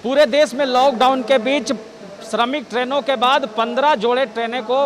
पूरे देश में लॉकडाउन के बीच श्रमिक ट्रेनों के बाद 15 जोड़े ट्रेनें को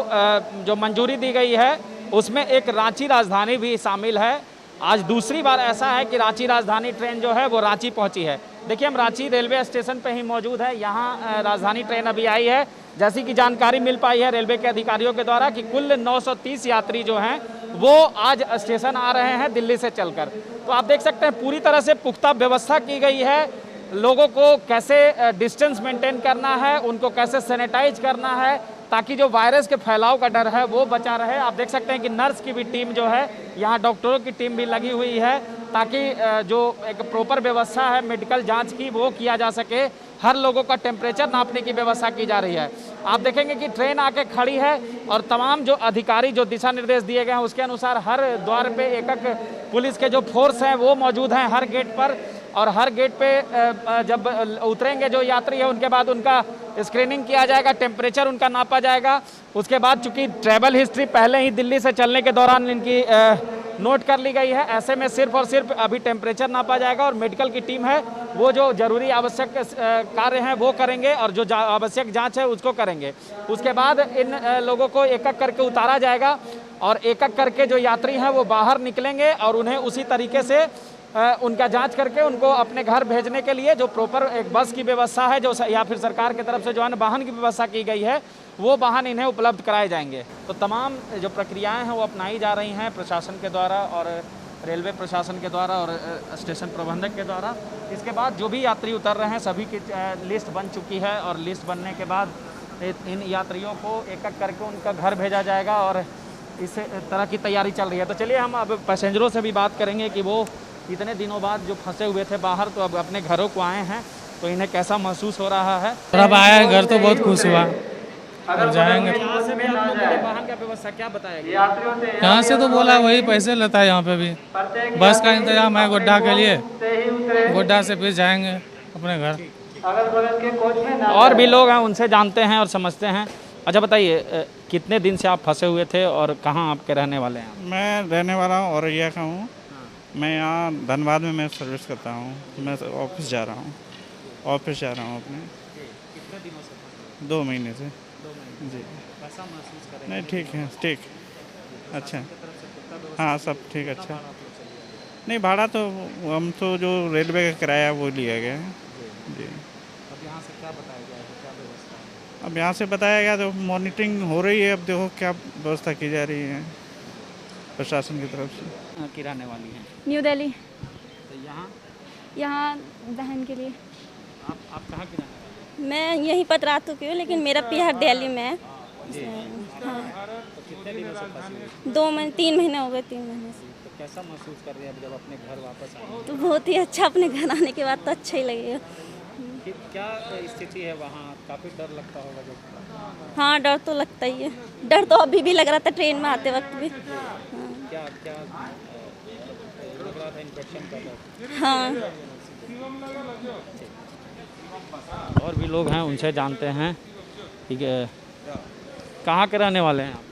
जो मंजूरी दी गई है उसमें एक रांची राजधानी भी शामिल है। आज दूसरी बार ऐसा है कि रांची राजधानी ट्रेन जो है वो रांची पहुंची है। देखिए हम रांची रेलवे स्टेशन पे ही मौजूद है। यहाँ राजधानी ट्रेन अभी आई है। जैसी कि जानकारी मिल पाई है रेलवे के अधिकारियों के द्वारा कि कुल 930 यात्री जो हैं वो आज स्टेशन आ रहे हैं दिल्ली से चलकर। तो आप देख सकते हैं पूरी तरह से पुख्ता व्यवस्था की गई है। लोगों को कैसे डिस्टेंस मेंटेन करना है, उनको कैसे सैनिटाइज करना है ताकि जो वायरस के फैलाव का डर है वो बचा रहे। आप देख सकते हैं कि नर्स की भी टीम जो है, यहाँ डॉक्टरों की टीम भी लगी हुई है ताकि जो एक प्रॉपर व्यवस्था है मेडिकल जांच की वो किया जा सके। हर लोगों का टेम्परेचर नापने की व्यवस्था की जा रही है। आप देखेंगे कि ट्रेन आके खड़ी है और तमाम जो अधिकारी जो दिशा निर्देश दिए गए हैं उसके अनुसार हर द्वार पे एक पुलिस के जो फोर्स हैं वो मौजूद हैं हर गेट पर। और हर गेट पे जब उतरेंगे जो यात्री है उनके बाद उनका स्क्रीनिंग किया जाएगा, टेम्परेचर उनका नापा जाएगा। उसके बाद चूंकि ट्रैवल हिस्ट्री पहले ही दिल्ली से चलने के दौरान इनकी नोट कर ली गई है, ऐसे में सिर्फ और सिर्फ अभी टेम्परेचर नापा जाएगा और मेडिकल की टीम है वो जो जरूरी आवश्यक कार्य हैं वो करेंगे और जो आवश्यक जांच है उसको करेंगे। उसके बाद इन लोगों को एक एक करके उतारा जाएगा और एक एक करके जो यात्री हैं वो बाहर निकलेंगे और उन्हें उसी तरीके से उनका जांच करके उनको अपने घर भेजने के लिए जो प्रॉपर एक बस की व्यवस्था है जो या फिर सरकार की तरफ से जो अन्य वाहन की व्यवस्था की गई है वो वाहन इन्हें उपलब्ध कराए जाएंगे। तो तमाम जो प्रक्रियाएं हैं वो अपनाई जा रही हैं प्रशासन के द्वारा और रेलवे प्रशासन के द्वारा और स्टेशन प्रबंधक के द्वारा। इसके बाद जो भी यात्री उतर रहे हैं सभी की लिस्ट बन चुकी है और लिस्ट बनने के बाद इन यात्रियों को एक एक करके उनका घर भेजा जाएगा और इस तरह की तैयारी चल रही है। तो चलिए हम अब पैसेंजरों से भी बात करेंगे कि वो इतने दिनों बाद जो फंसे हुए थे बाहर तो अब अपने घरों को आए हैं तो इन्हें कैसा महसूस हो रहा है। अब आया है घर तो बहुत खुश हुआ और जाएंगे। यहाँ से भी आप लोगों के वाहन का व्यवस्था क्या बताया गया? यहाँ से तो बोला वही पैसे लेता है। यहाँ पे भी बस का इंतजाम है गोड्डा के लिए, गोड्डा से फिर जाएंगे अपने घर। और भी लोग हैं उनसे जानते हैं और समझते हैं। अच्छा बताइए कितने दिन से आप फंसे हुए थे और कहाँ आपके रहने वाले हैं? मैं रहने वाला हूँ औरैया का हूँ। मैं यहाँ धनबाद में मैं सर्विस करता हूँ। मैं ऑफिस जा रहा हूँ अपने। कितने दिनों से? 2 महीने से। 2 महीने। जी कैसा महसूस करें? नहीं ठीक है, ठीक अच्छा। हाँ सब ठीक अच्छा। नहीं भाड़ा तो हम तो जो रेलवे का किराया वो लिया गया है जी। अब यहाँ से क्या बताया गया है, क्या व्यवस्था है? अब यहाँ से बताया गया तो मॉनिटरिंग हो रही है। अब देखो क्या व्यवस्था की जा रही है प्रशासन की तरफ से। की रहने वाली हैं न्यू दिल्ली। तो यहाँ बहन के लिए। आप कहाँ की रहने वाली मैं यहीं पतरातू की हूँ लेकिन मेरा पिहर दिल्ली में है। हाँ तो कितने दिनों से फंसी हुई? 3 महीने हो गए। 3 महीने से। तो कैसा महसूस कर रहे हैं अब जब अपने घर वापस आए? तो बहुत ही अच्छा, अपने घर आने के बाद तो अच्छा ही लगेगा। क्या स्थिति है वहाँ? काफ़ी डर लगता होगा जब? हाँ डर तो लगता ही है। डर तो अभी भी लग रहा था ट्रेन में आते वक्त भी। क्या क्या लग रहा था? इन्फेक्शन का डर? हाँ और भी लोग हैं उनसे जानते हैं। ठीक है, कहाँ के रहने वाले हैं आप?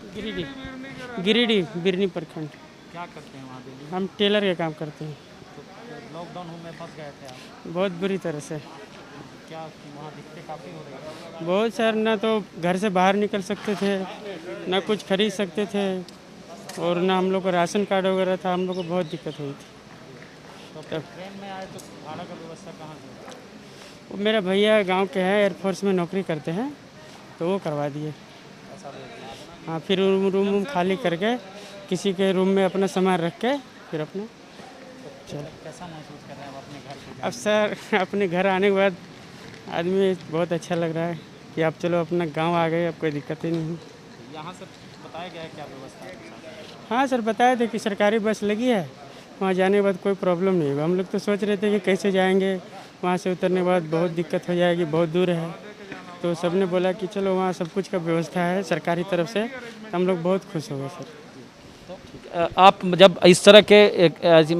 गिरिडीह बिरनी प्रखंड। क्या करते हैं वहाँ दिल्ली? हम टेलर का काम करते हैं। तो लॉकडाउन में फंस गए थे आप? बहुत बुरी तरह से। क्या वहाँ दिक्कतें काफ़ी हो रही है? बहुत सर, ना तो घर से बाहर निकल सकते थे, ना कुछ खरीद सकते थे और ना हम लोग को राशन कार्ड वगैरह था। हम लोग को बहुत दिक्कत हुई थी। तो ट्रेन में आए तो भाड़ा का व्यवस्था कहाँ से? वो मेरा भैया गांव के हैं, एयरफोर्स में नौकरी करते हैं तो वो करवा दिए। हाँ फिर रूम खाली करके किसी के रूम में अपना सामान रख के फिर अपना चल। कैसा महसूस कर रहे हैं आप अपने घर पे? अब सर अपने घर आने के बाद आदमी बहुत अच्छा लग रहा है कि आप चलो अपना गांव आ गए, अब कोई दिक्कत ही नहीं। यहाँ से बताया गया है क्या व्यवस्था है? हाँ सर बताए थे कि सरकारी बस लगी है, वहाँ जाने के बाद कोई प्रॉब्लम नहीं होगा। हम लोग तो सोच रहे थे कि कैसे जाएंगे, वहाँ से उतरने के बाद बहुत दिक्कत हो जाएगी, बहुत दूर है। तो सबने बोला कि चलो वहाँ सब कुछ का व्यवस्था है सरकारी तरफ से, तो हम लोग बहुत खुश हो गए सर। आप जब इस तरह के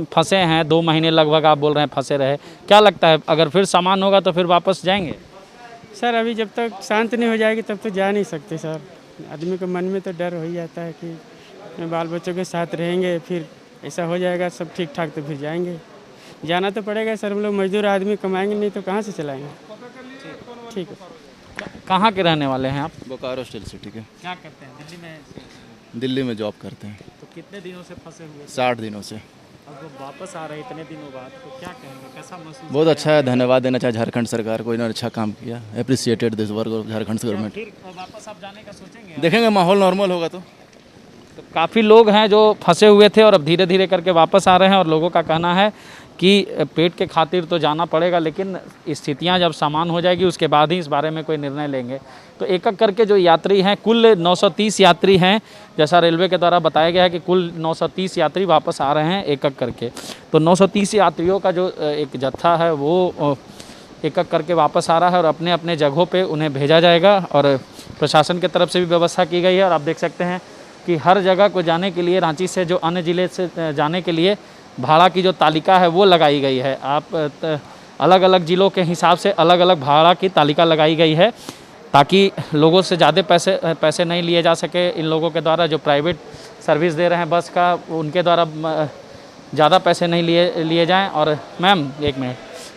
फंसे हैं 2 महीने लगभग आप बोल रहे हैं फंसे रहे, क्या लगता है अगर फिर सामान होगा तो फिर वापस जाएंगे? सर अभी जब तक शांत नहीं हो जाएगी तब तो जा नहीं सकते सर। आदमी के मन में तो डर हो ही जाता है कि अपने बाल बच्चों के साथ रहेंगे, फिर ऐसा हो जाएगा सब ठीक ठाक तो फिर जाएंगे। जाना तो पड़ेगा सर, हम लोग मजदूर आदमी, कमाएंगे नहीं तो कहाँ से चलाएंगे। ठीक है। कहाँ के रहने वाले हैं आप? बोकारो स्टील सिटी के। क्या करते हैं दिल्ली में? दिल्ली में जॉब करते हैं। तो कितने दिनों से फंसे हुए थे? 60 दिनों से। अब वो वापस आ रहे हैं इतने दिनों बाद, तो क्या कहेंगे, कैसा महसूस? बहुत अच्छा है, धन्यवाद देना चाहिए झारखंड सरकार को, इन्होंने अच्छा काम किया। Appreciated this work of Jharkhand government. फिर वापस आप जाने का सोचेंगे? देखेंगे माहौल नॉर्मल होगा तो। काफ़ी लोग हैं जो फंसे हुए थे और अब धीरे धीरे करके वापस आ रहे हैं, और लोगों का कहना है कि पेट के खातिर तो जाना पड़ेगा, लेकिन स्थितियां जब सामान हो जाएगी उसके बाद ही इस बारे में कोई निर्णय लेंगे। तो एक एक करके जो यात्री हैं, कुल 930 यात्री हैं, जैसा रेलवे के द्वारा बताया गया है कि कुल 930 यात्री वापस आ रहे हैं एक एक करके। तो 930 यात्रियों का जो एक जत्था है वो एक एक करके वापस आ रहा है और अपने अपने जगहों पे उन्हें भेजा जाएगा, और प्रशासन की तरफ से भी व्यवस्था की गई है। और आप देख सकते हैं कि हर जगह को जाने के लिए, रांची से जो अन्य ज़िले से जाने के लिए भाड़ा की जो तालिका है वो लगाई गई है। आप अलग अलग ज़िलों के हिसाब से अलग अलग भाड़ा की तालिका लगाई गई है, ताकि लोगों से ज़्यादा पैसे नहीं लिए जा सके। इन लोगों के द्वारा जो प्राइवेट सर्विस दे रहे हैं बस का, उनके द्वारा ज़्यादा पैसे नहीं लिए जाएँ। और मैम एक मिनट,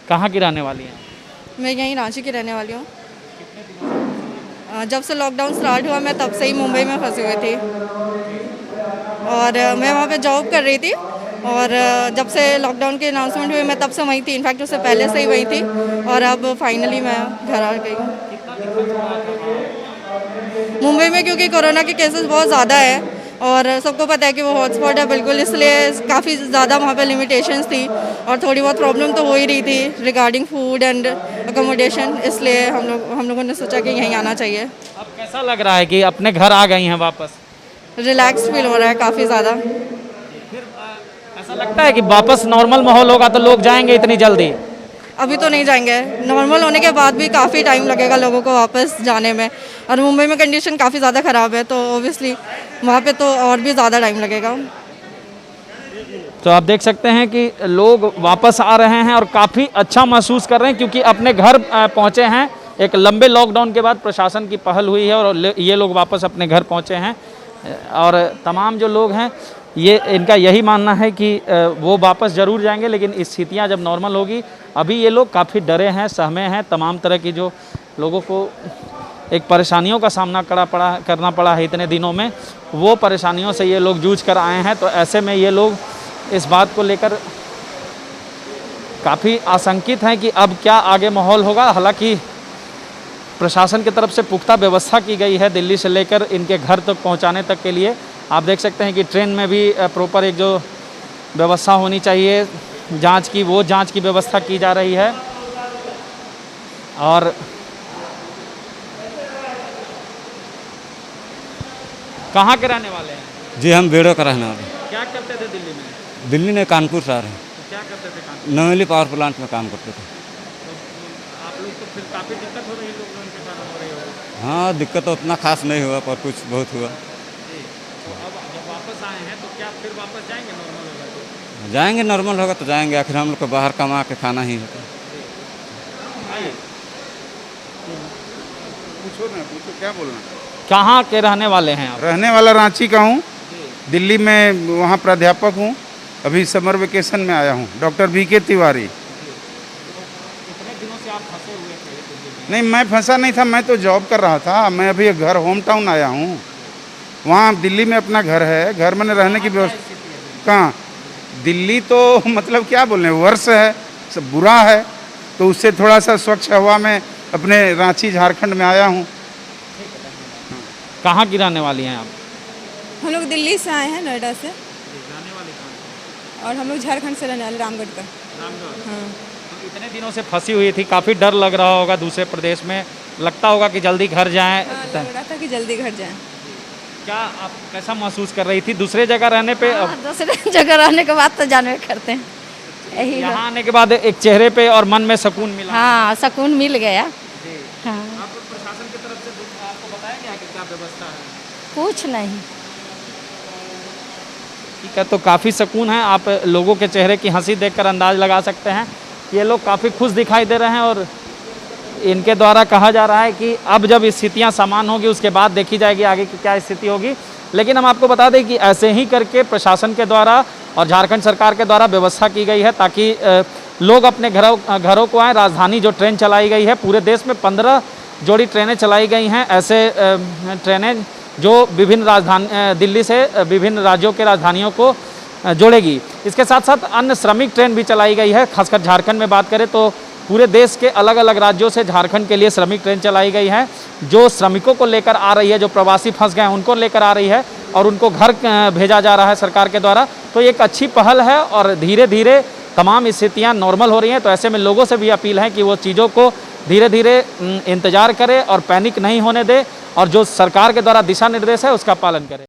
कहाँ की रहने वाली हैं? मैं यहीं रांची की रहने वाली हूँ। जब से लॉकडाउन स्टार्ट हुआ मैं तब से ही मुंबई में फंसी हुई थी, और मैं वहाँ पे जॉब कर रही थी। और जब से लॉकडाउन की अनाउंसमेंट हुई मैं तब से वहीं थी, इनफैक्ट उससे पहले से ही वहीं थी, और अब फाइनली मैं घर आ गई हूँ मुंबई में, क्योंकि कोरोना के केसेस बहुत ज़्यादा है और सबको पता है कि वो हॉटस्पॉट है बिल्कुल, इसलिए काफ़ी ज़्यादा वहाँ पे लिमिटेशंस थी और थोड़ी बहुत प्रॉब्लम तो हो ही रही थी रिगार्डिंग फूड एंड अकोमोडेशन, इसलिए हम लोगों ने सोचा कि यहीं आना चाहिए। अब कैसा लग रहा है कि अपने घर आ गई हैं वापस? रिलैक्स फील हो रहा है काफ़ी ज़्यादा। फिर ऐसा लगता है कि वापस नॉर्मल माहौल होगा तो लोग जाएंगे इतनी जल्दी? अभी तो नहीं जाएंगे, नॉर्मल होने के बाद भी काफ़ी टाइम लगेगा लोगों को वापस जाने में, और मुंबई में कंडीशन काफ़ी ज़्यादा ख़राब है, तो ओबियसली वहाँ पे तो और भी ज़्यादा टाइम लगेगा। तो आप देख सकते हैं कि लोग वापस आ रहे हैं और काफ़ी अच्छा महसूस कर रहे हैं, क्योंकि अपने घर पहुँचे हैं। एक लंबे लॉकडाउन के बाद प्रशासन की पहल हुई है और ये लोग वापस अपने घर पहुँचे हैं। और तमाम जो लोग हैं, ये इनका यही मानना है कि वो वापस ज़रूर जाएंगे, लेकिन स्थितियां जब नॉर्मल होगी। अभी ये लोग काफ़ी डरे हैं, सहमे हैं, तमाम तरह की जो लोगों को एक परेशानियों का सामना करना पड़ा है इतने दिनों में, वो परेशानियों से ये लोग जूझ कर आए हैं। तो ऐसे में ये लोग इस बात को लेकर काफ़ी आशंकित हैं कि अब क्या आगे माहौल होगा। हालांकि प्रशासन की तरफ से पुख्ता व्यवस्था की गई है दिल्ली से लेकर इनके घर तक पहुंचाने तक के लिए। आप देख सकते हैं कि ट्रेन में भी प्रॉपर एक जो व्यवस्था होनी चाहिए जांच की, वो जांच की व्यवस्था की जा रही है। और कहाँ के रहने वाले हैं? जी हम बेड़ो का रहने वाले। क्या करते थे दिल्ली में? दिल्ली में कानपुर से आ रहे हैं। तो क्या करते थे कानपुर? नवेली पावर प्लांट में काम करते थे। तो आप लोग को फिर काफ़ी दिक्कत हो रही है, लॉकडाउन के कारण हो रही होगी? हाँ दिक्कत तो उतना खास नहीं हुआ, पर कुछ बहुत हुआ। तो अब जब वापस आए हैं तो क्या फिर वापस जाएंगे नॉर्मल होगा तो? जाएंगे, नॉर्मल होगा तो जाएंगे, आखिर हम लोग को बाहर कमा के खाना ही होता है। पूछो क्या बोलना। कहाँ के रहने वाले हैं आप? रहने वाला रांची का हूँ, दिल्ली में वहाँ प्राध्यापक हूँ, अभी समर वेकेशन में आया हूँ। Doctor VK Tiwari. कितने दिनों से आप फंसे हुए थे दिल्ली में? नहीं, मैं फंसा नहीं था, मैं तो जॉब कर रहा था। मैं अभी घर होम टाउन आया हूँ, वहाँ दिल्ली में अपना घर है, घर में रहने की व्यवस्था। कहाँ दिल्ली तो मतलब क्या बोलें, वर्ष है, सब बुरा है, तो उससे थोड़ा सा स्वच्छ हवा में अपने रांची झारखंड में आया हूँ। कहाँ की रहने वाली हैं आप? हम लोग दिल्ली से आए हैं, नोएडा से। और हम लोग झारखंड से रहने वाले, रामगढ़ का। हाँ। तो इतने दिनों से फंसी हुई थी, काफ़ी डर लग रहा होगा, दूसरे प्रदेश में लगता होगा कि जल्दी घर जाएं। हाँ, लग रहा था कि जल्दी घर जाएं। क्या आप कैसा महसूस कर रही थी दूसरे जगह रहने पे? हाँ, दूसरे जगह रहने के बाद तो जानवे करते हैं, यही है। यहाँ आने के बाद एक चेहरे पे और मन में सुकून मिला? हाँ, सुकून मिल गया। हाँ। आप प्रशासन की तरफ से आपको बताया गया कि क्या व्यवस्था है? कुछ नहीं। ठीक है, तो काफ़ी सुकून है। आप लोगों के चेहरे की हंसी देखकर अंदाज लगा सकते हैं, ये लोग काफ़ी खुश दिखाई दे रहे हैं। और इनके द्वारा कहा जा रहा है कि अब जब स्थितियां समान होगी उसके बाद देखी जाएगी आगे की क्या स्थिति होगी। लेकिन हम आपको बता दें कि ऐसे ही करके प्रशासन के द्वारा और झारखंड सरकार के द्वारा व्यवस्था की गई है, ताकि लोग अपने घरों को आएँ। राजधानी जो ट्रेन चलाई गई है, पूरे देश में 15 जोड़ी ट्रेनें चलाई गई हैं। ऐसे ट्रेनें जो विभिन्न दिल्ली से विभिन्न राज्यों के राजधानियों को जोड़ेगी। इसके साथ साथ अन्य श्रमिक ट्रेन भी चलाई गई है। खासकर झारखंड में बात करें तो पूरे देश के अलग अलग राज्यों से झारखंड के लिए श्रमिक ट्रेन चलाई गई है, जो श्रमिकों को लेकर आ रही है, जो प्रवासी फंस गए हैं उनको लेकर आ रही है और उनको घर भेजा जा रहा है सरकार के द्वारा। तो एक अच्छी पहल है और धीरे धीरे तमाम स्थितियाँ नॉर्मल हो रही हैं। तो ऐसे में लोगों से भी अपील है कि वो चीज़ों को धीरे धीरे इंतजार करें और पैनिक नहीं होने दें और जो सरकार के द्वारा दिशा निर्देश है उसका पालन करें।